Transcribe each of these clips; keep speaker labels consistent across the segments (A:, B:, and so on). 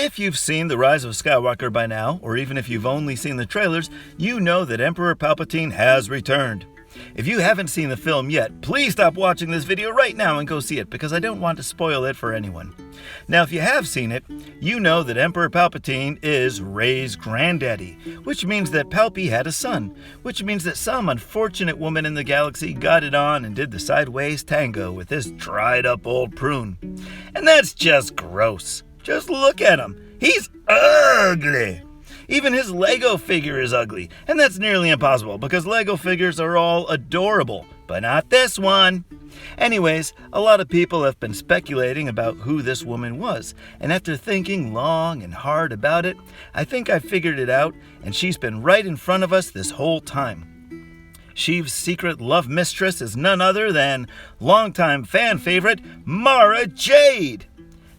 A: If you've seen The Rise of Skywalker by now, or even if you've only seen the trailers, you know that Emperor Palpatine has returned. If you haven't seen the film yet, please stop watching this video right now and go see it, because I don't want to spoil it for anyone. Now, if you have seen it, you know that Emperor Palpatine is Rey's granddaddy, which means that Palpy had a son, which means that some unfortunate woman in the galaxy got it on and did the sideways tango with this dried-up old prune. And that's just gross. Just look at him. He's ugly. Even his Lego figure is ugly, and that's nearly impossible because Lego figures are all adorable, but not this one. Anyways, a lot of people have been speculating about who this woman was, and after thinking long and hard about it, I think I figured it out, and she's been right in front of us this whole time. Sheev's secret love mistress is none other than longtime fan favorite Mara Jade.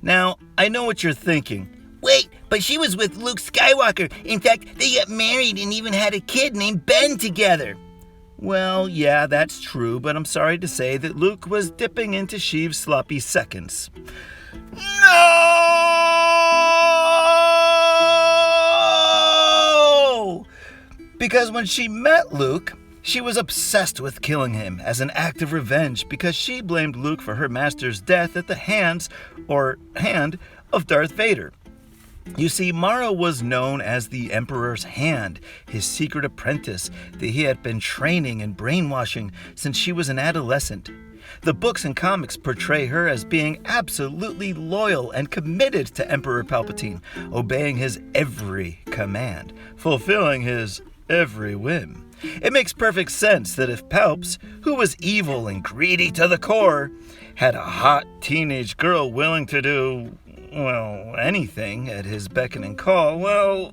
A: Now, I know what you're thinking.
B: Wait, but she was with Luke Skywalker. In fact, they got married and even had a kid named Ben together.
A: Well, yeah, that's true, but I'm sorry to say that Luke was dipping into Sheev's sloppy seconds. No! Because when she met Luke, she was obsessed with killing him as an act of revenge because she blamed Luke for her master's death at the hand of Darth Vader. You see, Mara was known as the Emperor's Hand, his secret apprentice that he had been training and brainwashing since she was an adolescent. The books and comics portray her as being absolutely loyal and committed to Emperor Palpatine, obeying his every command, fulfilling his every whim. It makes perfect sense that if Palps, who was evil and greedy to the core, had a hot teenage girl willing to do, well, anything at his beck and call, well,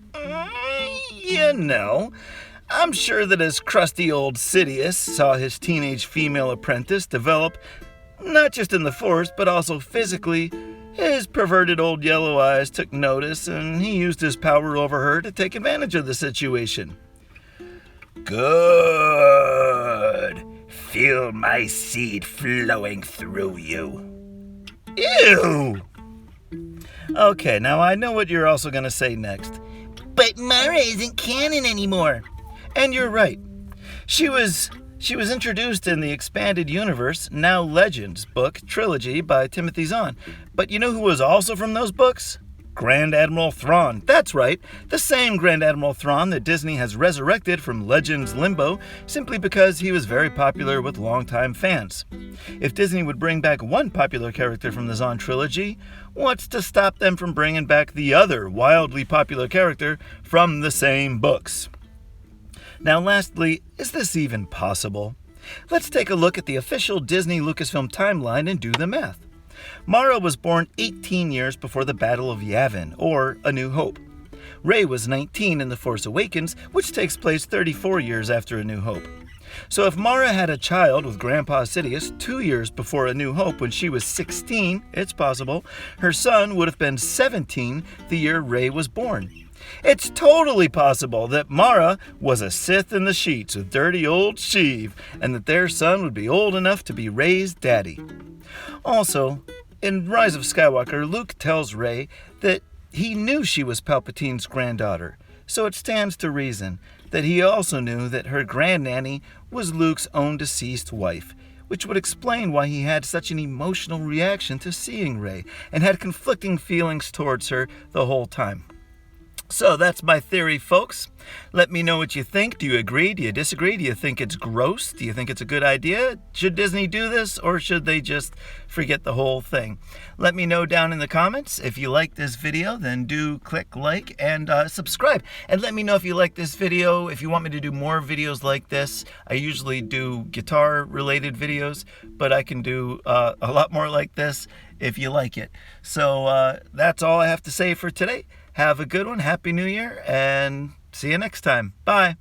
A: I'm sure that as crusty old Sidious saw his teenage female apprentice develop, not just in the Force, but also physically, his perverted old yellow eyes took notice and he used his power over her to take advantage of the situation.
B: Good. Feel my seed flowing through you.
A: Ew! Okay, now I know what you're also going to say next.
B: But Mara isn't canon anymore.
A: And you're right. She was introduced in the Expanded Universe, Now Legends book trilogy by Timothy Zahn. But you know who was also from those books? Grand Admiral Thrawn. That's right, the same Grand Admiral Thrawn that Disney has resurrected from Legends limbo simply because he was very popular with longtime fans. If Disney would bring back one popular character from the Zahn Trilogy, what's to stop them from bringing back the other wildly popular character from the same books? Now lastly, is this even possible? Let's take a look at the official Disney Lucasfilm timeline and do the math. Mara was born 18 years before the Battle of Yavin, or A New Hope. Rey was 19 in The Force Awakens, which takes place 34 years after A New Hope. So if Mara had a child with Grandpa Sidious 2 years before A New Hope when she was 16, it's possible, her son would have been 17 the year Rey was born. It's totally possible that Mara was a Sith in the sheets with dirty old Sheev, and that their son would be old enough to be Rey's daddy. Also, in Rise of Skywalker, Luke tells Rey that he knew she was Palpatine's granddaughter, so it stands to reason that he also knew that her grandnanny was Luke's own deceased wife, which would explain why he had such an emotional reaction to seeing Rey and had conflicting feelings towards her the whole time. So that's my theory, folks. Let me know what you think. Do you agree? Do you disagree? Do you think it's gross? Do you think it's a good idea? Should Disney do this, or should they just forget the whole thing? Let me know down in the comments. If you like this video, then do click like and subscribe. And let me know if you like this video, if you want me to do more videos like this. I usually do guitar-related videos, but I can do a lot more like this if you like it. So that's all I have to say for today. Have a good one. Happy New Year, and see you next time. Bye.